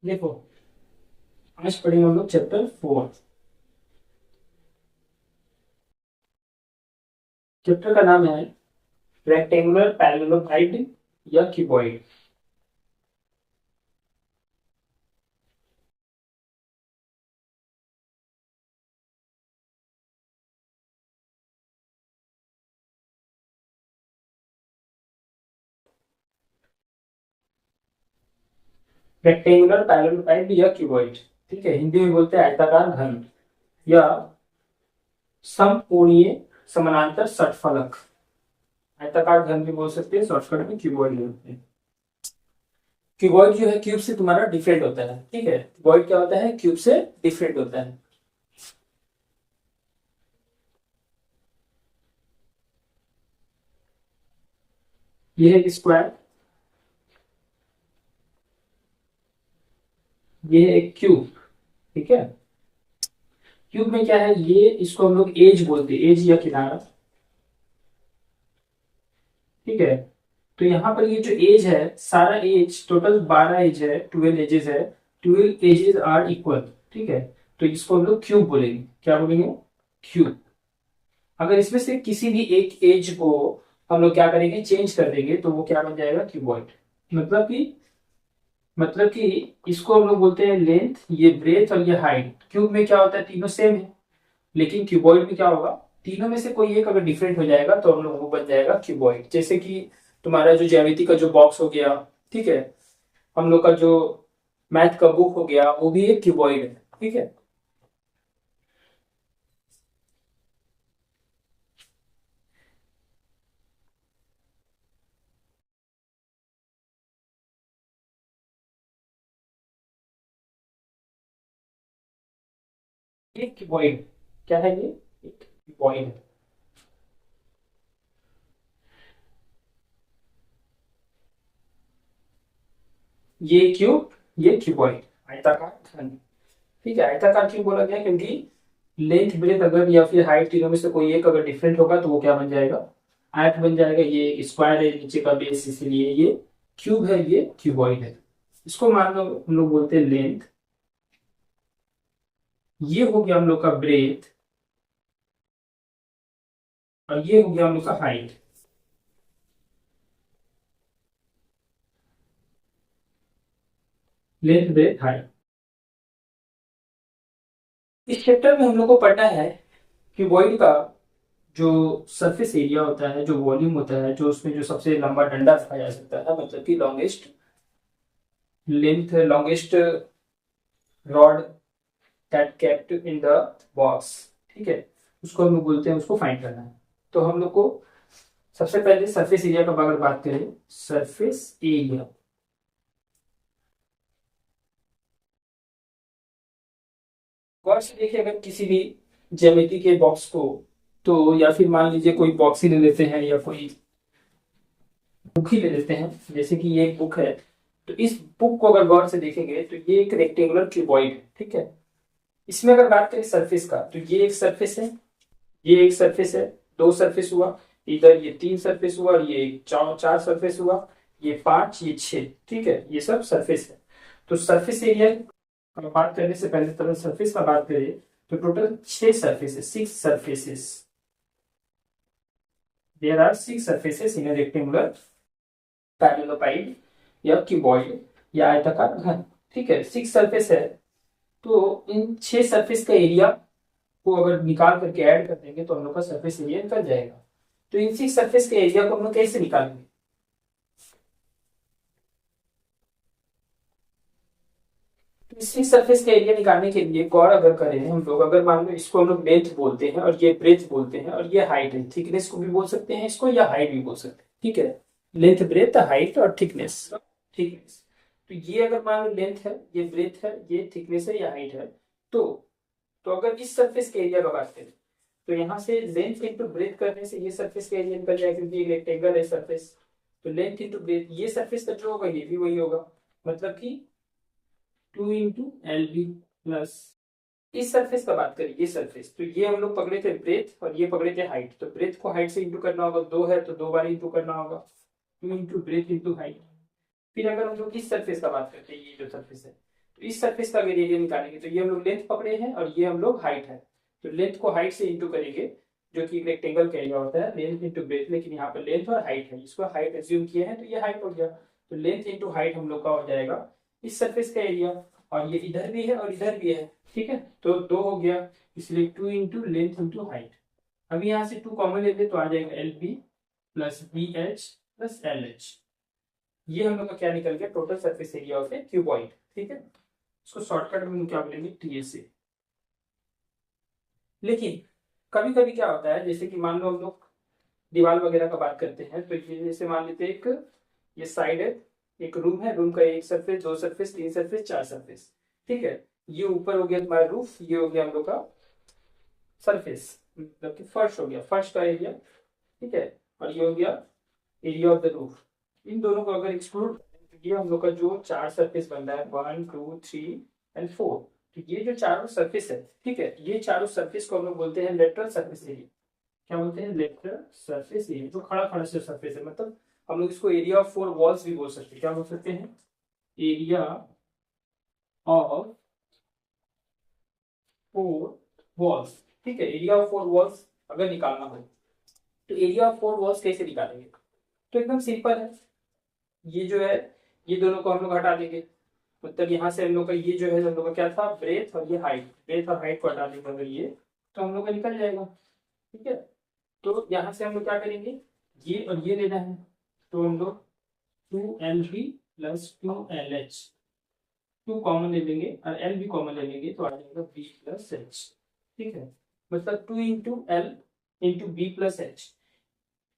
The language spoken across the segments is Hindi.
देखो, आज पढ़ेंगे हम लोग चैप्टर 4। चैप्टर का नाम है रेक्टेंगुलर पैरेललोग्राइड या क्यूबॉइड। रेक्टेंगुलर पैरेललोग्राइड या क्यूबॉइड, ठीक है, हिंदी में बोलते हैं आयताकार घन या समकोणीय समानांतर षटफलक। आयताकार घन भी बोल सकते हैं, शॉर्टकट में क्यूबॉइड बोलते हैं। क्यूबॉइड जो है क्यूब से तुम्हारा डिफरेंट होता है, ठीक है। क्यूबॉइड क्या होता है, क्यूब से डिफरेंट होता है। ये है स्क्वायर, ये है एक क्यूब, ठीक है। क्यूब में क्या है, ये इसको हम लोग एज बोलते हैं, एज या किनारा, ठीक है। तो यहाँ पर ये जो एज है, सारा एज टोटल 12 एज है, 12 एजेस है। 12 एजेस आर इक्वल, ठीक है। तो इसको हम लोग क्यूब बोलेंगे, क्या बोलेंगे, क्यूब। अगर इसमें से किसी भी एक एज को हम लोग क्या करेंगे, चेंज कर देंगे, तो वो क्या बन जाएगा, क्यूबॉइड। मतलब कि इसको हम लोग बोलते हैं लेंथ, ये ब्रेथ और ये हाइट। क्यूब में क्या होता है, तीनों सेम है। लेकिन क्यूबॉइड में क्या होगा, तीनों में से कोई एक अगर डिफरेंट हो जाएगा तो हम लोग वो बन जाएगा क्यूबॉइड। जैसे कि तुम्हारा जो ज्यामिति का जो बॉक्स हो गया, ठीक है। हम लोग का जो मैथ का बुक हो गया, वो भी एक क्यूबॉइड है, ठीक है। ये क्यूबॉइड क्या है, ये एक क्यूबॉइड है। ये क्यूब, ये क्यूबॉइड, आयताकार घन, ठीक है। आयताकार क्यों बोला गया, क्योंकि लेंथ ब्रेथ अगर या फिर हाइट, तीनों में से कोई एक अगर डिफरेंट होगा तो वो क्या बन जाएगा, आयत बन जाएगा। ये स्क्वायर है नीचे का बेस, इसलिए ये क्यूब है, ये क्यूबॉइड है। इसको मान लो हम लोग बोलते हैं लेंथ, ये हो गया हम लोग का ब्रेथ, और ये हो गया हम लोग का हाइट। Length breadth height. इस चैप्टर में हम लोग को पढ़ना है क्यूबॉइड का जो सरफेस एरिया होता है, जो वॉल्यूम होता है, जो उसमें जो सबसे लंबा डंडा रखा जा सकता है, मतलब कि longest length, longest rod that kept in the box, ठीक है। उसको हम लोग बोलते हैं, उसको फाइंड करना है। तो हम लोग को सबसे पहले सरफेस एरिया का अगर बात करें, सरफेस एरिया, गौर से देखिए अगर किसी भी ज्यामिति के बॉक्स को, तो या फिर मान लीजिए कोई बॉक्स ही ले लेते हैं या कोई बुक ही ले लेते हैं, जैसे कि ये एक बुक है। तो इस बुक को अगर गौर से देखेंगे तो ये एक रेक्टेंगुलर क्यूबॉइड है, ठीक है। इसमें अगर बात करें सरफेस का, तो ये एक सरफेस है, ये एक सरफेस है, दो सरफेस हुआ। इधर ये तीन सरफेस हुआ, और ये चार चार सरफेस हुआ। ये पांच, ये छह, ठीक है। ये सब सरफेस है। तो सरफेस एरिया का बात करने से पहले तरह सरफेस का बात करें, तो टोटल छह surfaces, six surfaces. There are six surfaces in a rectangular parallelepiped या क्यूबॉइड या आयताकार घन, ठीक है। सिक्स सरफेस है। तो इन छह सरफेस का एरिया को अगर निकाल करके ऐड कर देंगे तो हम लोग का सरफेस एरिया निकल जाएगा। तो इन सिक्स सरफेस के एरिया को हम लोग कैसे निकालेंगे, तो इस सिक्स सरफेस का एरिया निकालने के लिए गौर अगर करें हम लोग, अगर मान लो इसको हम लोग लेंथ बोलते हैं और ये ब्रेथ बोलते हैं और ये हाइट है, थिकनेस को भी बोल सकते हैं इसको, या हाइट भी बोल सकते हैं, ठीक है। लेंथ, ब्रेथ, हाइट और थिकनेस, थिकनेस। तो ये अगर मान लो लेंथ है, ये ब्रेथ है, ये थिकनेस है या हाइट है। तो अगर इस सरफेस के एरिया का बात करें, तो यहाँ से लेंथ इंटू ब्रेथ करने से ये सरफेस का एरिया निकल जाएगा, क्योंकि एक रेक्टेंगल है सरफेस। तो लेंथ इंटू ब्रेथ, ये सरफेस का जो होगा ये भी वही होगा, मतलब कि 2 इंटू LB प्लस। इस सरफेस का बात करें, ये सरफेस, तो ये हम लोग पकड़े थे ब्रेथ और ये पकड़े थे हाइट। तो ब्रेथ को हाइट से इंटू करना होगा, दो है तो दो बार इंटू करना होगा, 2 इंटू ब्रेथ इंटू हाइट। फिर अगर हम लोग इस सरफेस का बात करते हैं, ये जो सरफेस है, तो इस सरफेस का अगर एरिया निकालेंगे तो ये हम लोग लेंथ पकड़े हैं और ये हम लोग हाइट है, तो लेंथ को हाइट से इंटू करेंगे, जो कि रेक्टेंगल का एरिया होता है लेंथ इंटू ब्रेथ, लेकिन यहाँ पर लेंथ और हाइट है, इसको हाइट एज्यूम किए हैं तो ये हाइट हो गया। तो लेंथ इंटू हाइट हम लोग का हो जाएगा इस सरफेस का एरिया, और ये इधर भी है और इधर भी है, ठीक है, तो 2 हो गया, इसलिए 2 इंटू लेंथ इंटू हाइट। अभी यहाँ से 2 कॉमन लेते तो आ जाएगा L B plus B H plus L H. ये हम लोग का क्या निकल गया, total surface area of a cuboid, ठीक है। इसको शॉर्टकट में हम क्या बोलेंगे, टी से। लेकिन कभी कभी क्या होता है, जैसे कि मान लो हम लोग दीवार वगैरह का बात करते हैं, तो ये जैसे मान लेते हैं एक ये साइड है, एक रूम है, रूम का एक सरफेस, 2 सरफेस, 3 सरफेस, 4 सरफेस, ठीक है। ये ऊपर हो गया तुम्हारा रूफ, ये हो गया हम लोग का सरफेस, मतलब कि फर्श हो गया, फर्श का एरिया, ठीक है, और ये हो गया एरिया ऑफ द रूफ। इन दोनों को अगर एक्सक्लूड, ये हम लोग का जो 4 सरफेस बन रहा है, 1 2 3 एंड 4, तो ये जो चारों सरफेस है, ठीक है, ये चारों सरफेस को हम लोग बोलते हैं लेटरल सरफेस एरिया। क्या बोलते हैं, लेटरल सरफेस एरिया, जो खड़ा खड़ा से सरफेस है, मतलब हम लोग इसको एरिया ऑफ 4 वॉल्स भी बोल सकते हैं। क्या बोल सकते हैं, एरिया ऑफ 4 वॉल्स, ठीक है। एरिया ऑफ 4 वॉल्स अगर निकालना हो तो एरिया ऑफ 4 वॉल्स कैसे निकालेंगे, तो एकदम सिंपल है। ये जो है, ये दोनों को हम लोग हटा देंगे, मतलब यहाँ से हम लोग का ये जो है हम लोग का क्या था, ब्रेथ और ये हाइट, ब्रेथ और हाइट को हटा देंगे अगर ये, तो हम लोग का निकल जाएगा, ठीक है। तो यहाँ से हम लोग क्या करेंगे, ये और ये लेना है, तो हम लोग 2LB प्लस 2LH, 2 कॉमन ले लेंगे और L भी कॉमन ले लेंगे, तो आ जाएगा B प्लस H, ठीक है। मतलब 2 into L into B plus H.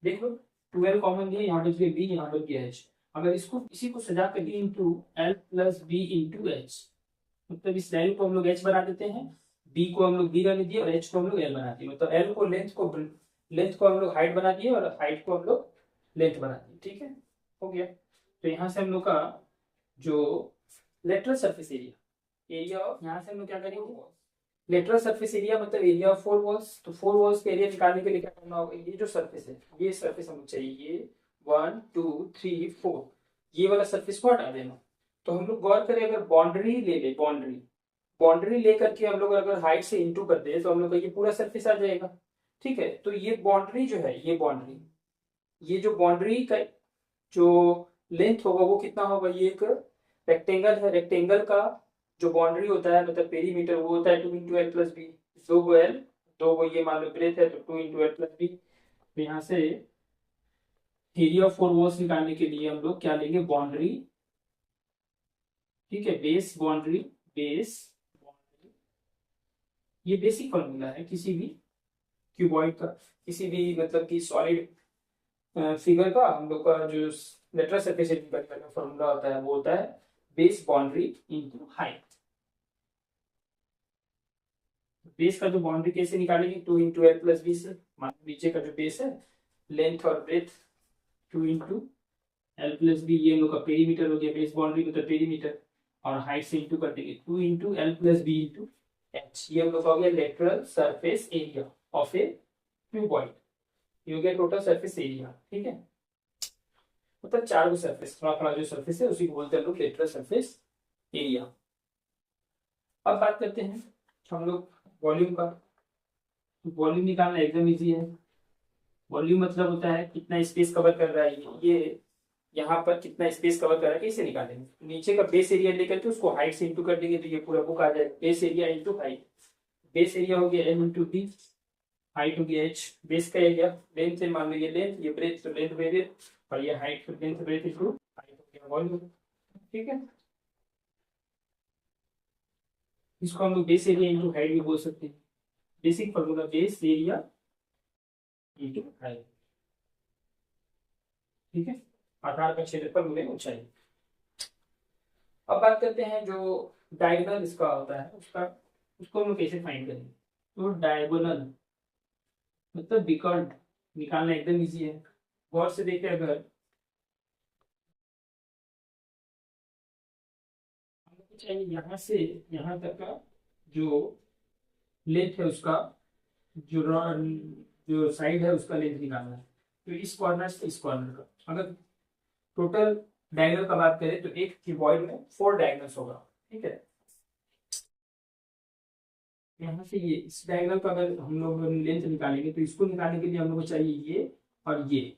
देख लो 12 कॉमन लिए, यहाँ बच गया बी, यहाँ बच गया एच। अगर इसको इसी को सजा कर into L plus B into H, मतलब इस लाइन को हम लोग एच बना देते हैं, बी को हम लोग बी रहने दिए और एच को हम लोग एल बना दिए, मतलब एल को लेंथ को हम लोग हाइट बना दिए और हाइट को हम लोग लेंथ बना दिए, ठीक है, हो गया। तो यहाँ से हम लोग का जो lateral surface area, area of, यहाँ से हम लोग क्या करेंगे, लेटरल सरफेस एरिया मतलब एरिया ऑफ 4 वॉल्स, तो 4 वॉल्स का एरिया निकालने के लिए क्या करना होगा, ये जो सरफेस है, ये सरफेस हमें चाहिए 1 2 3 4, ये वाला सरफेस को हटा देना। तो हम लोग गौर करें, अगर बाउंड्री ले ले, बाउंड्री बाउंड्री लेकर के हम लोग अगर हाइट से इंटू कर दे तो हम लोग का ये पूरा सरफेस आ जाएगा, ठीक है। तो ये बाउंड्री जो है, ये बाउंड्री, ये जो बाउंड्री का जो लेंथ होगा वो कितना होगा, ये एक रेक्टेंगल है, रेक्टेंगल का जो बाउंड्री होता है मतलब पेरीमीटर, वो होता है 2 इंटू एल प्लस बी, 2 गो एल, 2 गो ये मान लो ब्रेथ है, तो 2 इंटू एल प्लस बी। तो यहाँ से एरिया ऑफ 4 वॉल्स निकालने के लिए हम लोग क्या लेंगे, बाउंड्री, ठीक है, बेस बाउंड्री, बेस बाउंड्री, ये बेसिक फॉर्मूला है किसी भी क्यूबॉइड का, किसी भी मतलब कि सॉलिड फिगर का हम लोग का जो लेटरल सरफेस एरिया का फॉर्मूला होता है वो होता है base boundary into height. Base का जो बाउंड्री कैसे निकालेंगे, 2 इंटू एल प्लस बी से, नीचे का जो बेस है, लेंथ और breadth 2 into L plus B, ये हम लोग का पेरीमीटर हो गया, बेस बाउंड्री मतलब पेरीमीटर, और हाइट से इंटू कर देंगे 2 into L plus B into H, ये हम लोग का हो गया lateral surface area of a cuboid, ये हो गया टोटल सरफेस एरिया, ठीक है। मतलब 4 सरफेस, थोड़ा थोड़ा जो सरफेस है उसी को बोलते हैं हम लोग लेटरल सरफेस एरिया। अब बात करते हैं हम लोग वॉल्यूम का। वॉल्यूम निकालना एकदम इजी है। वॉल्यूम मतलब होता है कितना स्पेस कवर कर रहा है, ये यहाँ पर कितना स्पेस कवर कर रहा है, कैसे निकालेंगे, नीचे का बेस एरिया लेकर के उसको हाइट से इंटू कर देंगे तो ये पूरा बुक आ जाएगा, base area into height. Base area हो गया एम इंटू बी, हाइट हो गया एच, बेस का एरिया, लेंथ है मान लो ये लेंथ, ये ब्रेथ तो लेंथ ब्रेथ, और ये हाइट तो लेंथ ब्रेथ इंटू हाइट हो गया वॉल्यूम, ठीक है। इसको हम लोग बेस एरिया इंटू हाइट भी बोल सकते हैं, basic formula base area into height, ठीक है। आकार का क्षेत्रफल गुणे ऊंचाई। अब बात करते हैं जो डायगोनल इसका होता है उसका, उसको हम लोग कैसे फाइंड करेंगे, तो डायगोनल मतलब विकर्ण निकालना एकदम इजी है। गौर से देखें, अगर हमको चाहिए यहाँ से यहाँ तक का जो लेंथ है उसका, जो जो साइड है उसका लेंथ निकालना है, तो इस कॉर्नर से इस कॉर्नर का, अगर टोटल डायगोनल का बात करें तो एक क्यूबॉइड में 4 डायगोनल्स होगा, ठीक है। यहाँ से ये इस डायगोनल का अगर हम लोग लेंथ निकालेंगे तो इसको निकालने के लिए हम लोग को चाहिए ये और ये।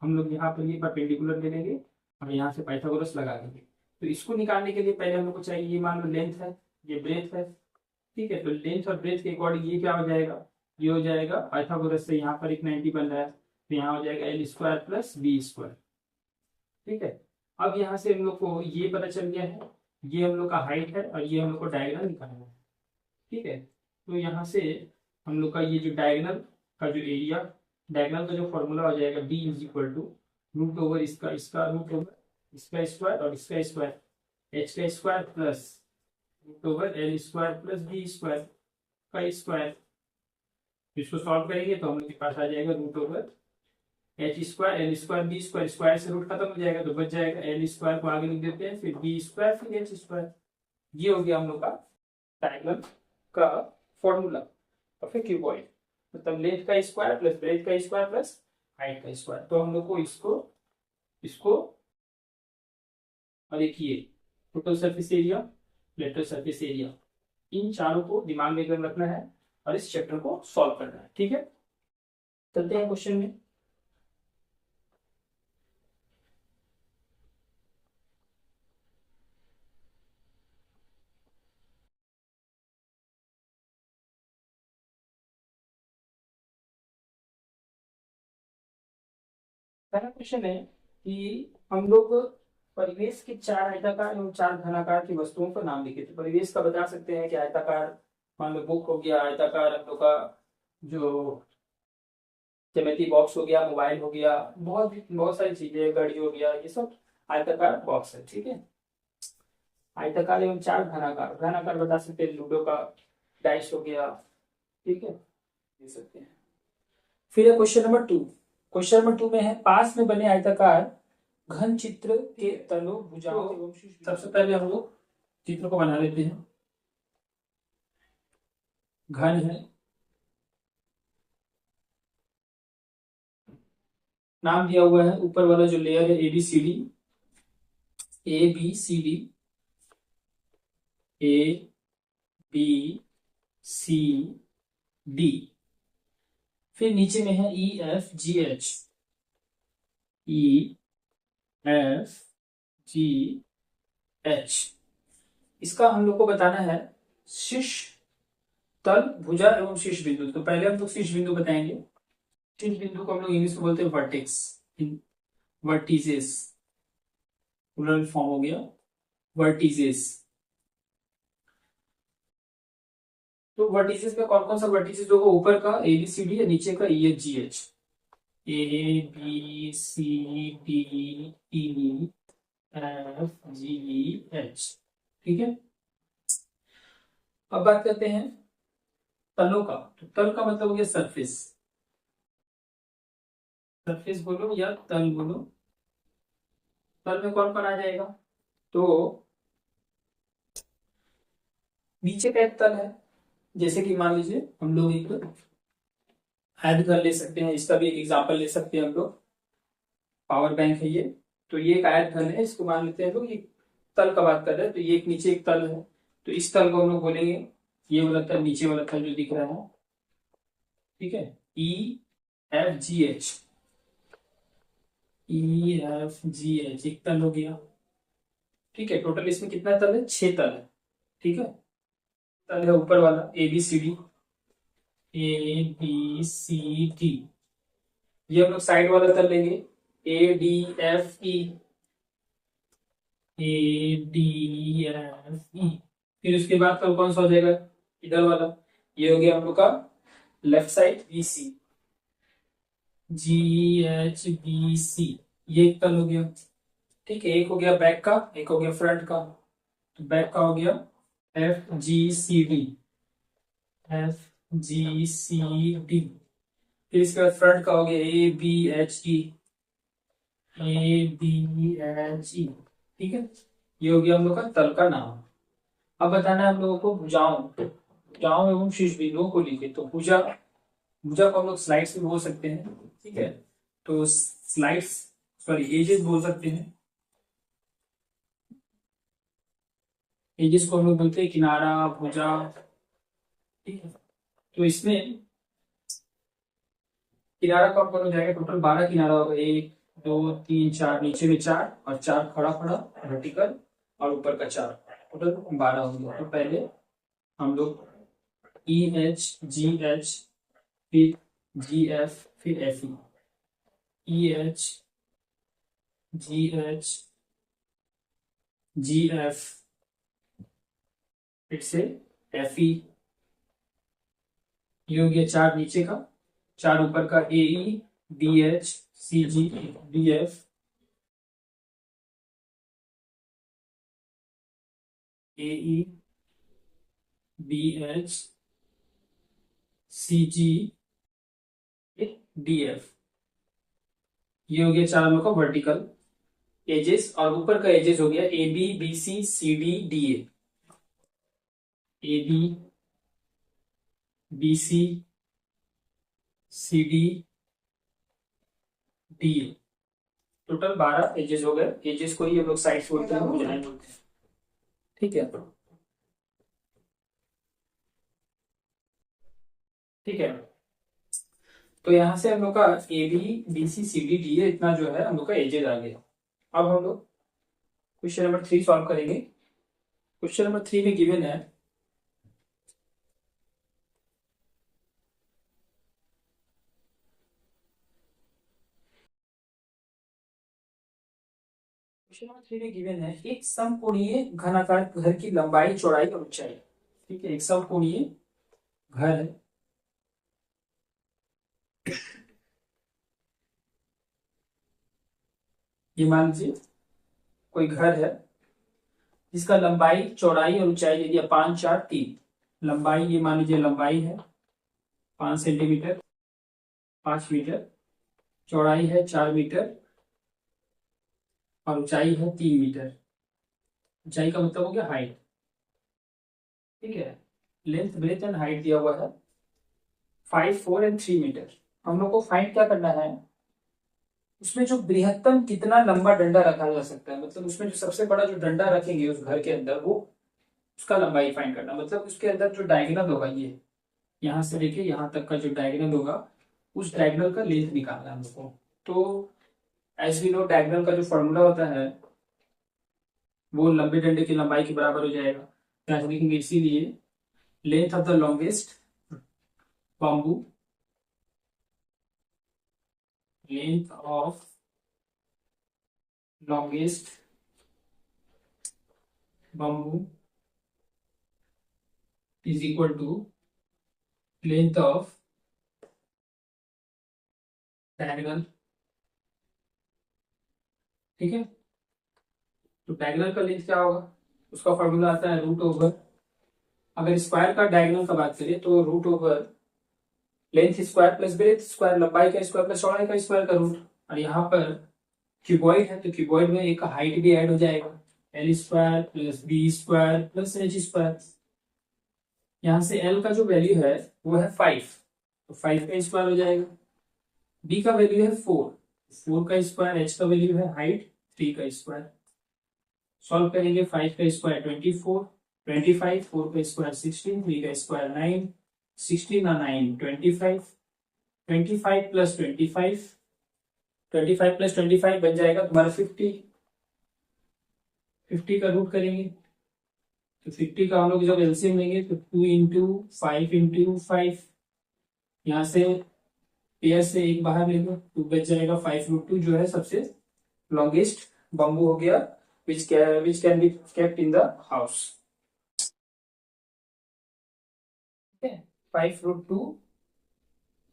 हम लोग यहाँ पर ये परपेंडिकुलर ले लेंगे और यहाँ से पाइथागोरस लगा देंगे। तो इसको निकालने के लिए पहले हम लोग को चाहिए, ये मान लो लेंथ है, ये ब्रेथ है। ठीक है, तो लेंथ और ब्रेथ के अकॉर्डिंग ये क्या हो जाएगा, ये हो जाएगा पाइथागोरस से यहाँ पर एक 90 बन रहा है, तो यहाँ हो जाएगा L square plus B square. ठीक है, अब यहाँ से हम लोग को ये पता चल गया है, ये हम लोग का हाइट है और ये हम लोग को डायगोनल निकालना है। ठीक है, तो यहाँ से हम लोग का ये जो डायगोनल का जो एरिया, डायगोनल का जो फॉर्मूला हो जाएगा D is equal to root over इसका रूट ओवर इसका स्क्वायर और इसका स्क्वायर, एच का square plus root over L square plus B square का स्क्वायर। इसको सॉल्व करेंगे तो हम लोग के पास आ जाएगा root over H square L square B square, square से रूट खत्म हो जाएगा तो बच जाएगा एल स्क्वायर को आगे लिख देते हैं, फिर बी स्क्वायर फिर एच स्क्वायर। ये हो गया हम लोग का डायगोनल का फॉर्मूला और फिर क्यूबॉइड, मतलब लेंथ का स्क्वायर प्लस ब्रेथ का स्क्वायर प्लस हाइट का स्क्वायर। तो हम लोग को इसको इसको और एक ये total surface area, lateral surface area, इन चारों को दिमाग में एकदम रखना है और इस चैप्टर को सॉल्व करना है। ठीक है, चलते हैं क्वेश्चन में। पहला क्वेश्चन है कि हम लोग परिवेश के चार आयताकार एवं चार घनाकार की वस्तुओं का नाम लिखे। तो परिवेश का बता सकते हैं कि आयताकार, मान लो बुक हो गया, आयताकार हम लोग का जो ज्योमेट्री बॉक्स हो गया, मोबाइल हो गया, बहुत बहुत सारी चीजें, घड़ी हो गया, ये सब आयताकार बॉक्स है। ठीक है, आयताकार एवं चार घनाकार, घनाकार बता सकते हैं लूडो का डाइस हो गया। ठीक है, दे सकते हैं। फिर है क्वेश्चन नंबर 2। क्वेश्चन नंबर 2 में है पास में बने आयताकार घन चित्र के तलों भुजाओं एवं शीर्ष। सबसे पहले हम लोग चित्र को बना लेते हैं। घन है, नाम दिया हुआ है ऊपर वाला जो लेयर है ABCD, ABCD, ABCD। फिर नीचे में है EFGH, EFGH। इसका हम लोग को बताना है शीर्ष तल भुजा एवं शीर्ष बिंदु। तो पहले हम लोग शीर्ष बिंदु बताएंगे। शीर्ष बिंदु को हम लोग इंग्लिश में बोलते हैं वर्टेक्स, वर्टिसेस, प्लूरल फॉर्म हो गया वर्टिसेस। तो वर्टिसेस में कौन कौन सा वर्टिसेस होगा, ऊपर का ABCD या नीचे का EFGH, ABCDEFGH। ठीक है, अब बात करते हैं तलों का। तो तल का मतलब हो गया सरफेस, सरफेस बोलो या तल बोलो। तल में कौन कौन आ जाएगा, तो नीचे का एक तल है, जैसे कि मान लीजिए हम लोग एक ऐड कर ले सकते हैं, इसका भी एक एग्जांपल ले सकते हैं हम लोग। पावर बैंक है ये, तो ये एक आयत घन है, इसको मान लेते हैं लोग ये तल का बात कर रहे हैं। तो ये एक नीचे एक तल है, तो इस तल को हम लोग बोलेंगे, ये वाला तल, नीचे वाला तल जो दिख रहा है। ठीक है, EFGH, EFGH एक तल हो गया। ठीक है, टोटल इसमें कितना तल है, 6 तल है। ठीक है, तल है ऊपर वाला ABCD, ABCD। ये हम लोग साइड वाला तल लेंगे ADFE, ADFE। फिर उसके बाद तल कौन सा हो जाएगा, इधर वाला, ये हो गया हम लोग का लेफ्ट साइड BC, GHBC। ये एक तल हो गया। ठीक है, एक हो गया बैक का, एक हो गया फ्रंट का। तो बैक का हो गया FGCD, FGCD। फिर इसके बाद फ्रंट का हो गया ABHE, ABHE। ठीक है, ये हो गया हम लोग का तल का नाम। अब बताना है हम लोगों को भुजाओं, भुजाओं एवं शीर्ष बिंदुओं को लिखे। तो भुजा, भुजा को हम लोग स्लाइड्स भी बोल सकते हैं। ठीक है, तो स्लाइड्स, सॉरी एजेस बोल सकते हैं। एजेस को हम लोग बोलते हैं किनारा, भुजा, ठीक है। तो इसमें किनारा कौन कौन हो जाएगा, टोटल 12 किनारा होगा, 1 2 3 4, नीचे में 4 और 4 खड़ा खड़ा वर्टिकल और ऊपर का 4, टोटल 12 हो गया। तो पहले हम लोग ई एच जी एच, फिर जी एफ, फिर F E H G H G F, फिर से एफ ई, ये हो गया 4 नीचे का, 4 ऊपर का, A E B H C G D F, A E B H C G D F, ये हो गया 4 का वर्टिकल एजेस, और ऊपर का एजेस हो गया A B B C C D D A B B C C D D A, total 12 edges हो गए। एजेस को ही हम लोग साइड्स बोलते हैं, भुजाएं बोलते हैं। ठीक है, ठीक है। तो यहाँ से हम लोग का A B B C C D D A इतना जो है हम लोग का एजेस आ गया। अब हम लोग क्वेश्चन नंबर 3 सॉल्व करेंगे। क्वेश्चन नंबर 3 में गिवन है क्वेश्चन नंबर 3 में गिवन है एक समकोणीय घनाकार घर की लंबाई, चौड़ाई और ऊंचाई। ठीक है, एक समकोणीय घर है, ये मान लीजिए कोई घर है जिसका लंबाई, चौड़ाई और ऊंचाई दे दिया 5 4 3। लंबाई, ये मान लीजिए लंबाई है 5 सेंटीमीटर 5 मीटर, चौड़ाई है 4 मीटर और ऊंचाई है 3 मीटर। ऊंचाई का मतलब हो गया हाइट। ठीक है, लेंथ ब्रेथ एंड हाइट दिया हुआ है 5 4 एंड 3 मीटर। हम लोग को फाइंड क्या करना है, उसमें जो बृहत्तम कितना लंबा डंडा रखा जा सकता है, मतलब उसमें जो सबसे बड़ा जो डंडा रखेंगे उस घर के अंदर, वो उसका लंबाई फाइंड करना। मतलब उसके अंदर जो डायगोनल होगा, ये यहाँ से लेके यहाँ तक का जो डायगोनल होगा, उस डायगोनल का लेंथ निकालना है हम लोग को। तो एज वी नो, डायगोनल का जो फॉर्मूला होता है वो लंबे डंडे की लंबाई के बराबर हो जाएगा। क्या लिखेंगे, इसीलिए length of the longest bamboo, length of longest bamboo is equal to length of diagonal। ठीक है, तो डायगोनल का लेंथ क्या होगा, उसका फॉर्मूला आता है रूट ओवर, अगर स्क्वायर का डायगोनल का बात करें तो root over length square plus breadth square, लंबाई का स्क्वायर प्लस चौड़ाई का स्क्वायर का रूट। और यहाँ पर क्यूबॉइड है तो क्यूबॉइड में एक हाइट भी ऐड हो जाएगा, L square plus B square plus H square. यहाँ से एल का जो वैल्यू है वो है 5, तो 5 का स्क्वायर हो जाएगा। बी का वैल्यू है 4, 4 का स्क्वायर, एच का वैल्यू है हाइट 3 का स्क्वायर। सॉल्व करेंगे, 5 का स्क्वायर 24, 25, 4 का स्क्वायर 16, 3 का स्क्वायर 9, 16 और 9 25, 25 प्लस 25, 25 प्लस 25 बन जाएगा तुम्हारा 50। 50 का रूट करेंगे तो 50 का हम लोग जब एलसीएम लेंगे तो 2 इंटू 5 इंटू 5, यहाँ से पेयर से एक बाहर ले लो, 2 बच जाएगा। 5√2 जो है सबसे लॉन्गेस्ट बम्बू हो गया which can be kept in the house। ठीक है, 5√2,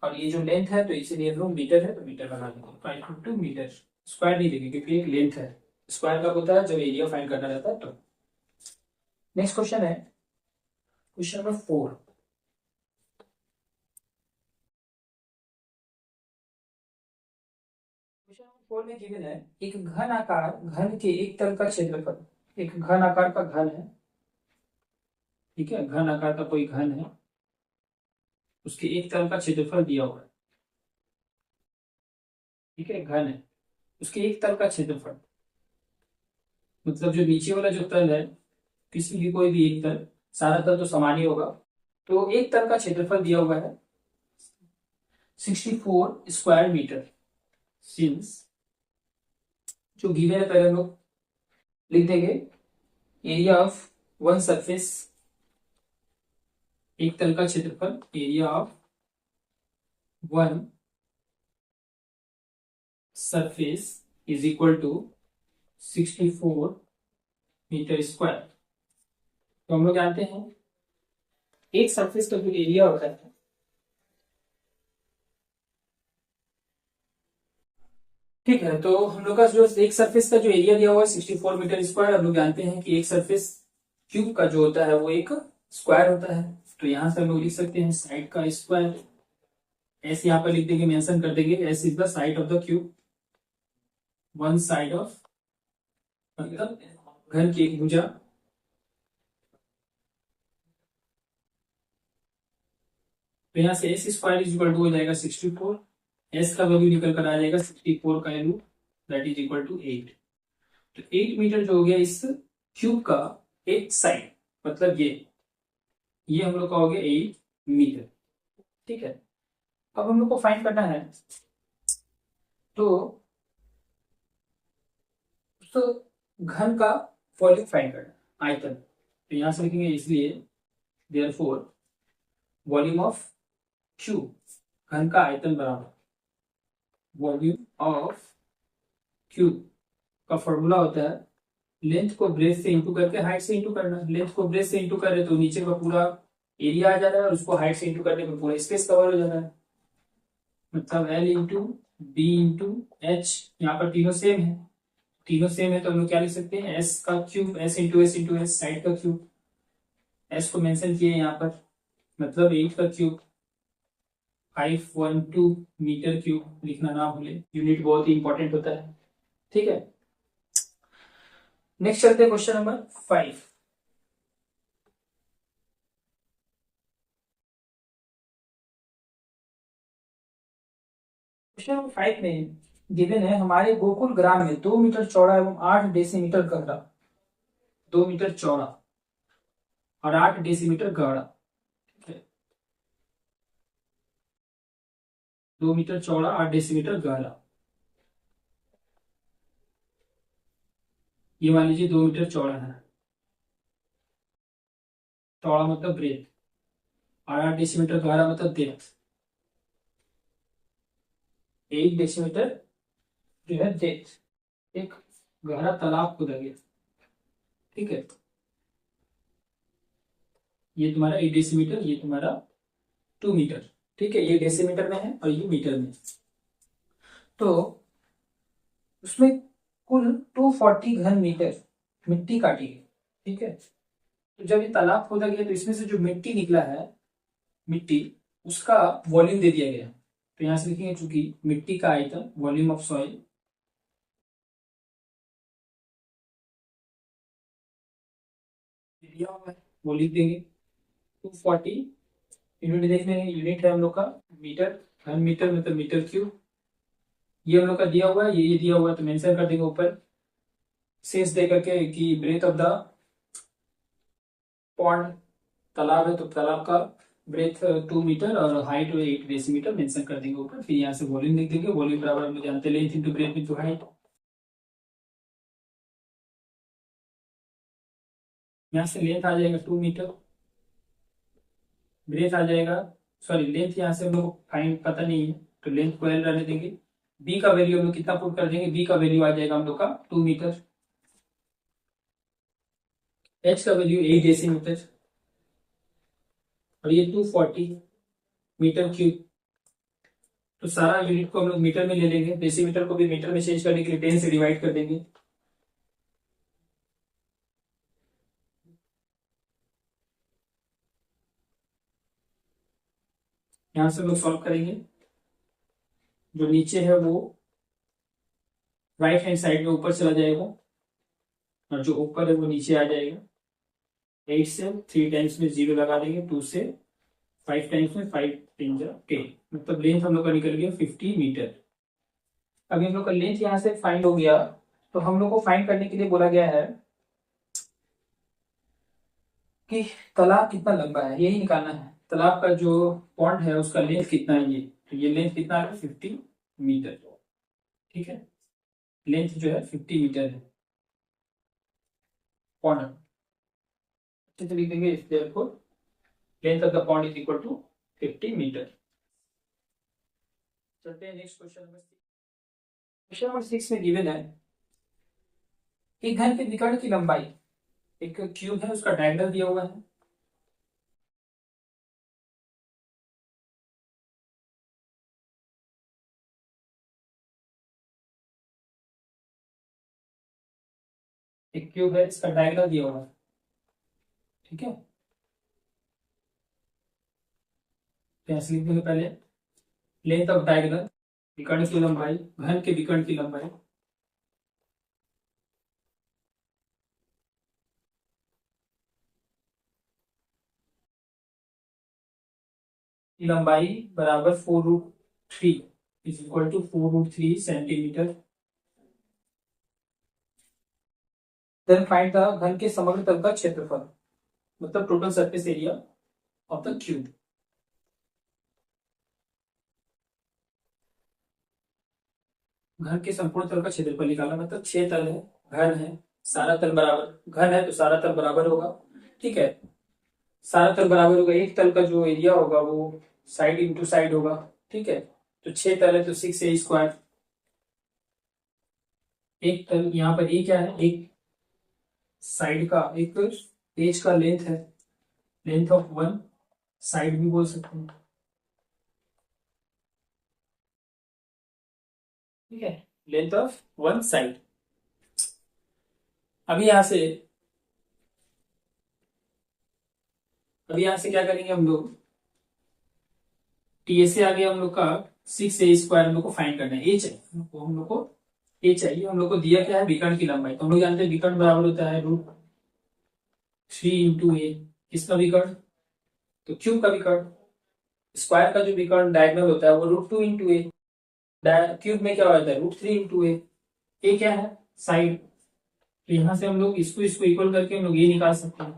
और ये जो लेंथ है तो इसीलिए हम लोग मीटर है तो मीटर बना देंगे, 5√2 मीटर। स्क्वायर नहीं देंगे क्योंकि एक लेंथ है, स्क्वायर कब होता है जब एरिया फाइंड करना रहता है। तो नेक्स्ट क्वेश्चन है क्वेश्चन नंबर 4। क्वेश्चन नंबर 4 में गिवन है एक घन आकार घन के एक तल का क्षेत्रफल, एक घन आकार का घन है। ठीक है, घन आकार का कोई घन है, उसके एक तल का क्षेत्रफल दिया हुआ है। ठीक है, घन है, उसके एक तल का क्षेत्रफल, मतलब जो नीचे वाला जो तल है, किसी भी कोई भी एक तल, सारा तल तो समान ही होगा, तो एक तल का क्षेत्रफल दिया हुआ है 64 स्क्वायर मीटर। सिंस जो गिवन है पहले हम लोग लिख देंगे एरिया ऑफ वन सरफेस, एक तल का क्षेत्रफल, area of one surface is equal to 64 metre square. तो हम लोग जानते हैं एक सरफेस का जो एरिया होता है, ठीक है, तो हम लोग का जो एक सरफेस का जो एरिया दिया हुआ है 64 मीटर स्क्वायर। हम लोग जानते हैं कि एक सरफेस क्यूब का जो होता है वो एक स्क्वायर होता है। तो यहां से हम लोग लिख सकते हैं साइड का स्क्वायर। एस यहाँ पर लिख देंगे, मेंशन कर देंगे, S is the side of the cube, one side of मतलब घन की एक भुजा। तो यहाँ से S square is equal to हो जाएगा 64, एस का वैल्यू निकल कर आ जाएगा 64 का value that is equal to 8। तो 8 मीटर जो हो गया इस क्यूब का एक साइड, मतलब ये हम लोग का हो गया 8 मीटर। ठीक है, अब हम लोग को फाइंड करना है तो तो घन का वॉल्यूम फाइंड करना, आयतन। तो यहां से लिखेंगे इसलिए देयरफॉर वॉल्यूम ऑफ क्यूब, घन का आयतन बराबर वॉल्यूम ऑफ क्यूब का फॉर्मूला होता है लेंथ को ब्रेथ से इंटू करके हाइट से इंटू करना। लेंथ को ब्रेथ से इंटू कर रहे तो नीचे का पूरा एरिया आ जा रहा है और उसको हाइट से इंटू करने में पूरा स्पेस कवर हो जा रहा है। मतलब L into B into H, यहाँ पर तीनों सेम है, तीनों सेम है तो हम लोग क्या लिख सकते हैं एस का cube, S into S into S, side का क्यूब, एस को मेंशन किए यहाँ पर, मतलब 8 का क्यूब, 512 मीटर क्यूब लिखना ना भूले, यूनिट बहुत ही इंपॉर्टेंट होता है। ठीक है, नेक्स्ट चलते हैं क्वेश्चन नंबर 5। क्वेश्चन नंबर 5 में गिवन है हमारे गोकुल ग्राम में 2 मीटर चौड़ा एवं 8 डेसीमीटर गहरा, 2 मीटर चौड़ा और 8 डेसीमीटर गहरा, 2 मीटर चौड़ा 8 डेसीमीटर गहरा, ये मान लीजिए 2 मीटर चौड़ा है, चौड़ा मतलब ब्रेथ, और 8 डेसीमीटर गहरा मतलब डेप्थ, 1 डेसीमीटर जो है डेप्थ, एक गहरा तालाब खोदा गया। ठीक है, ये तुम्हारा 8 डेसीमीटर, ये तुम्हारा 2 मीटर। ठीक है, ये डेसीमीटर में है और ये मीटर में। तो उसमें कुल 240 घन मीटर मिट्टी काटी गई। ठीक है, तो जब ये तालाब खोदा गया तो इसमें से जो मिट्टी निकला है, मिट्टी, उसका वॉल्यूम दे दिया गया। तो यहां से लिखेंगे चूंकि मिट्टी का आयतन, वॉल्यूम ऑफ सॉइल, दिया हुआ है वो लिख देंगे 240, यूनिट देख लेंगे, यूनिट है हम लोग का मीटर, घन मीटर मतलब मीटर क्यूब। ये हम लोग का दिया हुआ है, ये दिया हुआ है तो मेंशन कर देंगे ऊपर शेष दे करके कि ब्रेथ ऑफ द पॉन्ड, तालाब है तो तालाब का ब्रेथ 2 मीटर और हाइट 8 डेसीमीटर मेंशन कर देंगे ऊपर। फिर यहाँ से वॉल्यूम लिख देंगे, वॉल्यूम बराबर हम लोग जानते हैं length into breadth into height. यहाँ से लेंथ आ जाएगा 2 मीटर, ब्रेथ आ जाएगा, सॉरी लेंथ यहाँ से हम लोग फाइंड पता नहीं है तो लेंथ को एल रहने देंगे। बी का वैल्यू हम लोग कितना पुट कर देंगे, बी का वैल्यू आ जाएगा हम लोग का 2 मीटर, एच का वैल्यू 8 डेसीमीटर और ये 240 मीटर क्यूब। तो सारा यूनिट को हम लोग मीटर में ले लेंगे, डेसीमीटर को भी मीटर में चेंज करने के लिए 10 से डिवाइड कर देंगे। यहां से हम लोग सॉल्व करेंगे, जो नीचे है वो राइट हैंड साइड में ऊपर चला जाएगा और जो ऊपर है वो नीचे आ जाएगा। 8 से 3 टाइम्स में 0 लगा देंगे, 2 से 5 टाइम्स में 5 3 10, मतलब लेंथ हम लोग का निकल गया 50 मीटर। अभी हम लोग का लेंथ यहाँ से फाइंड हो गया, तो हम लोग को फाइंड करने के लिए बोला गया है कि तालाब कितना लंबा है, यही निकालना है। तालाब का जो पॉन्ड है उसका लेंथ कितना है, ये तो ये लेंथ कितना है 50 मीटर। ठीक है, लेंथ जो है 50 मीटर है पॉन्ड। अच्छे से लिख देंगे, therefore length of the pond is equal to 50 metre. चलते हैं next question number 6। Question number 6 में गिवन है एक घन के विकर्ण की लंबाई, एक क्यूब है उसका डायगोनल दिया हुआ है। एक क्यूब है, इसका डायगोनल दिया हुआ है। ठीक है, तो ऐसे लिख देंगे पहले लेंथ ऑफ डायगोनल, विकर्ण की लंबाई, घन के विकर्ण की लंबाई लंबाई बराबर 4√3 is equal to 4√3 centimetre. Then find the घन के समग्र तल का क्षेत्रफल, मतलब total surface area of the cube. घन के संपूर्ण तल का क्षेत्रफल निकालना, मतलब 6 तल है, घन है, सारा तल बराबर, घन है तो सारा तल बराबर होगा। ठीक है, सारा तल बराबर होगा, एक तल का जो एरिया होगा वो साइड इंटू साइड होगा। ठीक है, तो 6 तल है तो 6a²। एक तल यहाँ पर ए क्या है, एक साइड का, एक पेज का लेंथ है, लेंथ ऑफ वन साइड भी बोल सकते हैं। ठीक है, लेंथ ऑफ वन साइड। अभी यहां से अभी यहां से क्या करेंगे हम लोग, टी से आगे हम लोग का 6a² हम लोग को फाइंड करना है। ए चाहिए हम लोग को, ए चाहिए हम लोग को। दिया क्या है, विकर्ण की लंबाई, तो हम लोग जानते हैं विकर्ण बराबर होता है √3 × a। किसका विकर्ण, तो क्यूब का विकर्ण। स्क्वायर का जो विकर्ण डायगोनल होता है वो √2 × a। क्यूब में क्या होता है √3 × a। ए क्या है, साइड, तो यहां से हम लोग इसको इसको इक्वल करके हम लोग ये निकाल सकते हैं।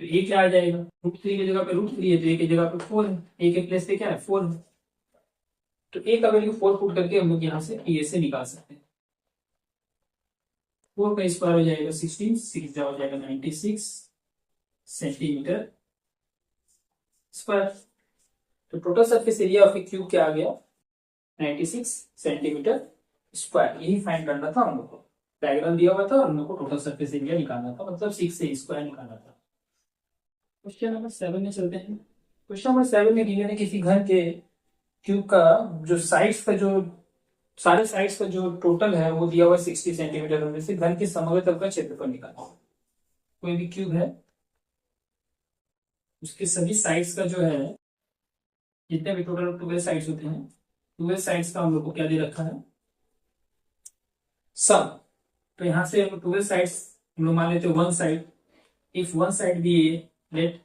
तो ए क्या आ जाएगा, √3 की जगह पे √3 है तो ए की जगह पे 4 है, ए के प्लेस पे क्या है 4 है, तो ए का वैल्यू 4 पुट करके हम लोग यहाँ से ए से निकाल सकते हैं। 4 का स्क्वायर हो जाएगा 16, 6 हो जाएगा 96 सेंटीमीटर स्क्वायर। तो total surface area of A cube क्या आ गया 96 सेंटीमीटर स्क्वायर। यही फाइंड करना था हम लोग को, डायग्राम दिया हुआ था और हम लोग को टोटल सरफेस एरिया निकालना था, मतलब 6a² निकालना था। क्वेश्चन नंबर 7 में चलते हैं। क्वेश्चन नंबर 7 में गिवन है किसी घर के क्यूब का जो साइड्स का जो सारे साइड्स का जो टोटल है वो दिया हुआ है 60 सेंटीमीटर, उनमें से घन के समग्र तल का क्षेत्रफल निकालना। कोई भी क्यूब है उसके सभी साइड्स का जो है, जितने भी टोटल 12 साइड्स होते हैं, 12 साइड्स का हम लोग को क्या दे रखा है, सम। तो यहां से हम 12 साइड्स हम लोग मान लेते हैं one side. If one side भी ए, लेट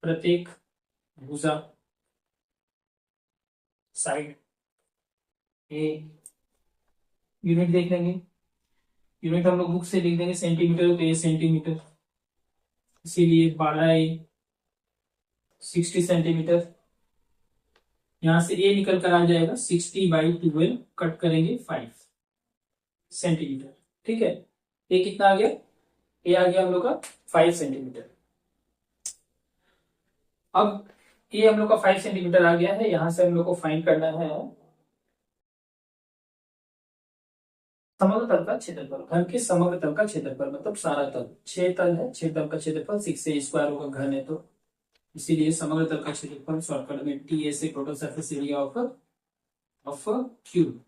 प्रत्येक भुजा साइड ए, यूनिट देख लेंगे, यूनिट हम लोग बुक से लिख देंगे सेंटीमीटर, तो ए सेंटीमीटर, इसीलिए 60 सेंटीमीटर। यहां से ए निकल कर आ जाएगा 60/12, कट करेंगे 5 सेंटीमीटर। ठीक है, ए कितना आ गया, ए आ गया हम लोग का 5 सेंटीमीटर। अब ये हम लोग का 5 सेंटीमीटर आ गया है, यहां से हम लोग को फाइंड करना है समग्र तल का क्षेत्रफल। घन के समग्र तल का क्षेत्रफल मतलब सारा तल, 6 तल है, 6 तल का क्षेत्रफल 6a² होगा, घन है तो इसीलिए समग्र तल का क्षेत्रफल शॉर्टकट में T S A total surface area of cube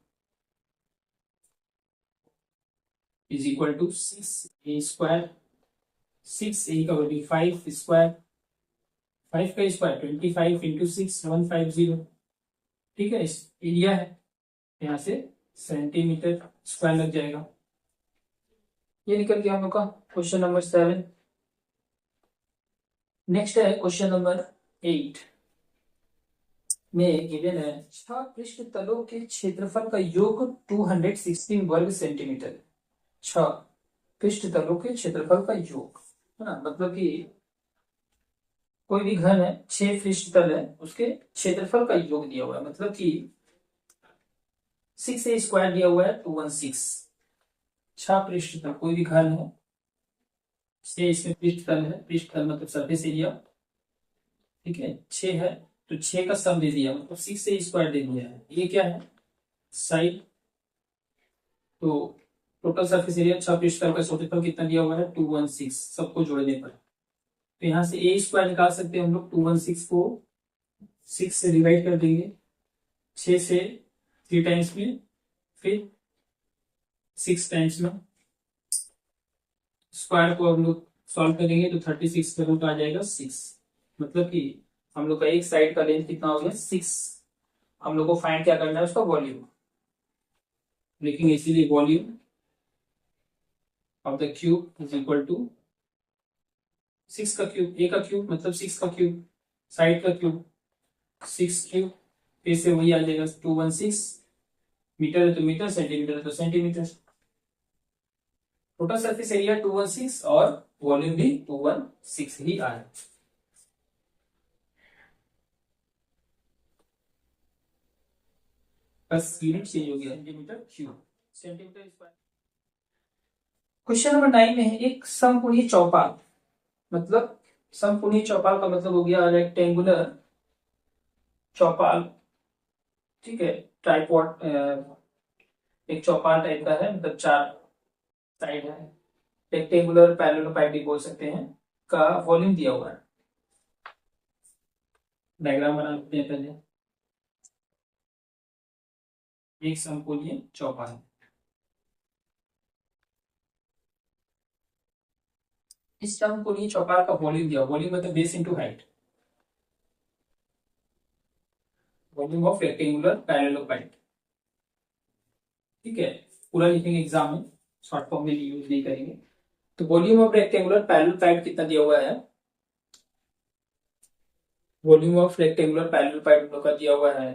is equal to 6a²। 6a का वैल्यू 5², 5 का स्क्वायर 25 × 6 150। ठीक है, इस एरिया है, यहाँ से सेंटीमीटर स्क्वायर लग जाएगा। ये निकल गया हम लोग का क्वेश्चन नंबर 7। नेक्स्ट है क्वेश्चन नंबर 8 में गिवन है 6 पृष्ठ तलों के क्षेत्रफल का योग 216 वर्ग सेंटीमीटर। 6 पृष्ठ तलों के क्षेत्रफल का योग है ना, मतलब कि कोई भी घन है 6 पृष्ठ तल है, उसके क्षेत्रफल का योग दिया हुआ है, मतलब कि 6a² दिया हुआ है 216। 6 पृष्ठ तल कोई भी घन है, 6 इसमें पृष्ठ तल है, पृष्ठ तल मतलब सरफेस एरिया, ठीक है, 6 है तो 6 का सम दे दिया, मतलब 6a² दे दिया है। ये क्या है, साइड, तो टोटल सरफेस एरिया 6 पृष्ठ तल का क्षेत्रफल कितना दिया हुआ है 216, सबको जोड़ने पर। तो यहाँ से a² निकाल सकते हैं हम लोग, 216 को 6 से डिवाइड कर देंगे, 6 से 3 टाइम्स में, फिर 6 टाइम्स में, स्क्वायर को हम लोग सॉल्व करेंगे तो 36 का रूट आ जाएगा 6, मतलब कि हम लोग का एक साइड का लेंथ कितना हो गया 6। हम लोग को फाइंड क्या करना है, उसका वॉल्यूम लिखेंगे, इसीलिए volume of the cube is equal to 6 का क्यूब, ए का क्यूब मतलब 6 का क्यूब, साइड का क्यूब 6 क्यूब, फिर से वही आ जाएगा 216, मीटर है तो मीटर, सेंटीमीटर है तो सेंटीमीटर। टोटल सरफेस एरिया 216 और वॉल्यूम भी 216 ही आया। बस यूनिट चेंज हो गया, centimetre cube, centimetre square. Question number 9 में है एक समकोणीय चौपाल, मतलब समकोणीय चौपाल का मतलब हो गया रेक्टेंगुलर चौपाल, ठीक है, ट्राइपॉड, एक चौपाल टाइप का है, मतलब 4 साइड है, रेक्टेंगुलर पैरेललोपाइड भी बोल सकते हैं, का वॉल्यूम दिया हुआ है। डायग्राम बना लेते हैं पहले। एक समकोणीय चौपाल, इस समकोणीय चौपाल का वॉल्यूम दिया, वॉल्यूम मतलब base into height, volume of rectangular parallelepiped, ठीक है, पूरा लिखेंगे एग्जाम में, शॉर्ट फॉर्म में यूज नहीं करेंगे। तो वॉल्यूम ऑफ रेक्टेंगुलर पैरेललोपाइड कितना दिया हुआ है, वॉल्यूम ऑफ रेक्टेंगुलर पैरेललोपाइड का दिया हुआ है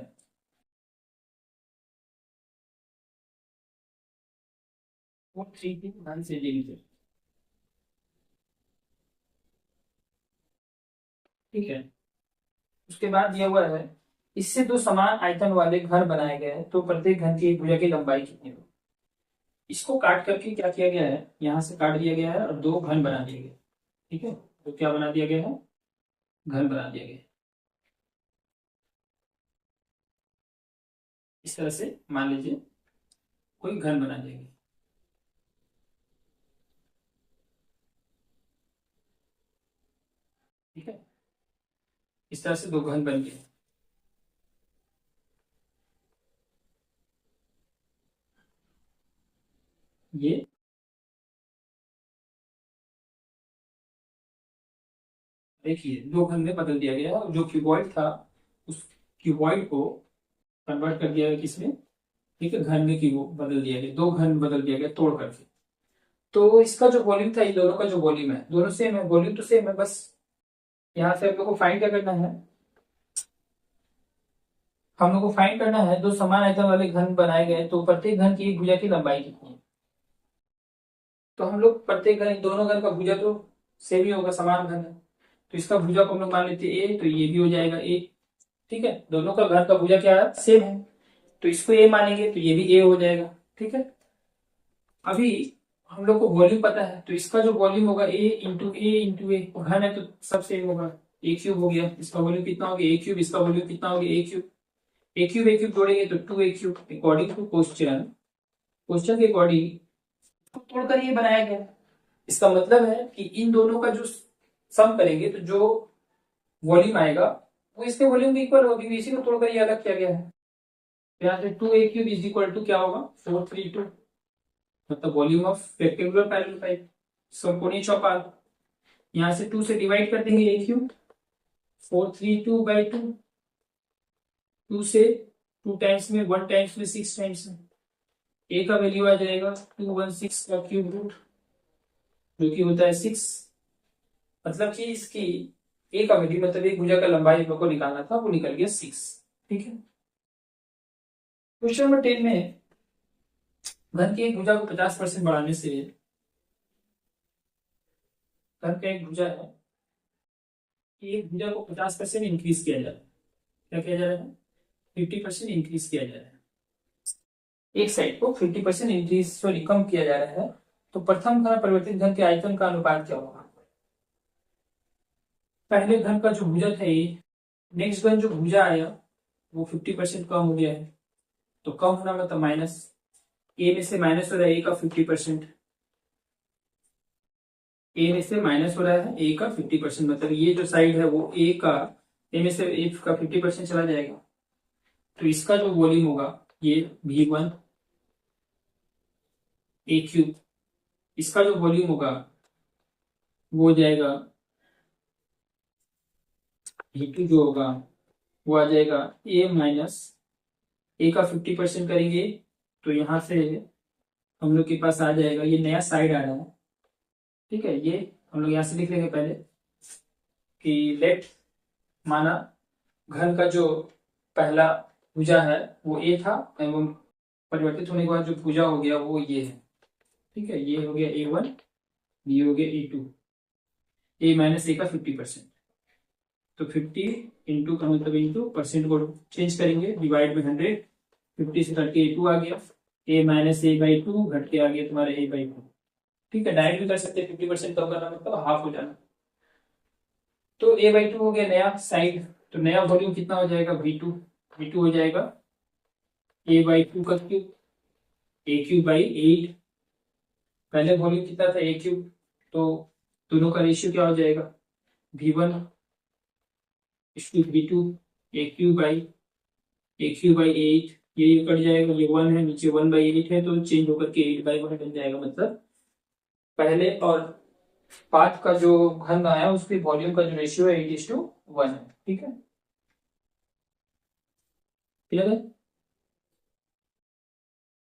432 सेंटीमीटर, ठीक है। उसके बाद दिया हुआ है इससे दो समान आयतन वाले घर बनाए गए हैं, तो प्रत्येक घर की एक भुजा की लंबाई कितनी हो। इसको काट करके क्या किया गया है, यहाँ से काट दिया गया है और दो घन बना दिए गए, ठीक है, तो क्या बना दिया गया है, घन बना दिया गया है। इस तरह से मान लीजिए कोई घन बना दिया गया, ठीक है, इस तरह से दो घन बन गए। ये देखिए दो घन में बदल दिया गया है, जो क्यूबॉइड था उस क्यूबॉइड को कन्वर्ट कर दिया गया किसमें, ठीक है, घन में, की वो बदल दिया गया, दो घन बदल दिया गया तोड़ करके। तो इसका जो वॉल्यूम था, इन दोनों का जो वॉल्यूम है, दोनों सेम है, वॉल्यूम तो सेम है, बस यहाँ से हम लोग को फाइंड क्या करना है, हम लोग को फाइंड करना है दो समान आयतन वाले घन बनाए गए, तो प्रत्येक घन की एक भुजा की लंबाई कितनी है। तो हम लोग प्रत्येक घन, इन दोनों घन का भुजा तो सेम ही होगा, समान घन है, तो इसका भुजा को हम लोग मान लेते हैं ए, तो ये भी हो जाएगा ए, ठीक है, दोनों का घन का भुजा क्या है, सेम है, तो इसको ए मानेंगे तो ये भी ए हो जाएगा, ठीक है। अभी हम लोग को वॉल्यूम पता है, तो इसका जो वॉल्यूम होगा ए इंटू ए, घन है तो सब सेम होगा, ए क्यूब हो गया, इसका वॉल्यूम कितना हो गया ए क्यूब, इसका वॉल्यूम कितना हो गया ए क्यूब, ए क्यूब जोड़ेंगे तो 2a³ according to question, question के अकॉर्डिंग तोड़कर ये बनाया गया। इसका मतलब है कि इन दोनों का जो सम करेंगे तो जो वॉल्यूम आएगा वो इसके वॉल्यूम के इक्वल होगी, इसी को तोड़कर ये अलग किया गया है। तो यहाँ से 2a³ इज इक्वल टू क्या होगा 432, मतलब वॉल्यूम ऑफ रेक्टेंगुलर पैरेललोपाइड, समकोणीय चौपाल। यहाँ से 2 से डिवाइड कर देंगे a³, 432/2, 2 से 2 टाइम्स में, 1 टाइम्स में, 6 टाइम्स में, ए का वैल्यू आ जाएगा 216 का क्यूब रूट, जो कि होता है 6, मतलब कि इसकी ए का वैल्यू, मतलब एक भुजा का लंबाई को निकालना था, वो निकल गया 6, ठीक है। क्वेश्चन नंबर 10 में घन की एक भुजा को 50% बढ़ाने से घन का एक भुजा है, एक भुजा को 50% इंक्रीज किया जा रहा है। क्या किया जा रहा है? 50% इंक्रीज किया जा रहा है। एक साइड को 50% इंक्रीज सॉरी कम किया जा रहा है। तो प्रथम घन परिवर्तित घन के आयतन का अनुपात क्या होगा? पहले घन का जो भुजा था ये, नेक्स्ट घन जो भुजा आया वो 50% कम हो गया है। तो कम होना मतलब माइनस, ए में से माइनस हो रहा है ए का 50%, ए में से माइनस हो रहा है ए का 50%, मतलब ये जो साइड है वो ए का, ए में से ए का 50% चला जाएगा। तो इसका जो वॉल्यूम होगा ये V1 ए क्यूब, इसका जो वॉल्यूम होगा वो हो जाएगा V2 जो होगा वो आ जाएगा ए माइनस, ए का 50% करेंगे तो यहां से हम लोग के पास आ जाएगा, ये नया साइड आ रहा है, ठीक है। ये हम लोग यहाँ से लिख लेंगे पहले कि लेट, माना घन का जो पहला भुजा है वो ए था एवं परिवर्तित होने के बाद जो भुजा हो गया वो ये है, ठीक है। ये हो गया A1, ये हो गया A2, ए माइनस ए का 50%। तो 50 इंटू का मतलब इंटू परसेंट को चेंज करेंगे, डिवाइड में 100, 50 से कट के A2 आ गया, ए माइनस ए बाई टू घट के आ गया तुम्हारे A/2, ठीक है। डायरेक्ट भी कर सकते हैं, 50% कम करना मतलब हाफ हो जाना। तो A/2 हो गया नया साइड, तो नया वॉल्यूम कितना हो जाएगा V2, V2 हो जाएगा A/2 का क्यूब, ए क्यूब बाई 8। पहले वॉल्यूम कितना था ए क्यूब, तो दोनों का रेशियो क्या हो जाएगा V1 V2, A cube by 8, ये कट जाएगा, ये 1 है नीचे 1/8 है तो चेंज होकर के 8/1 बन जाएगा। मतलब पहले और पाथ का जो घन आया उसके वॉल्यूम का जो रेशियो है 8:1 है, ठीक है। क्लियर है?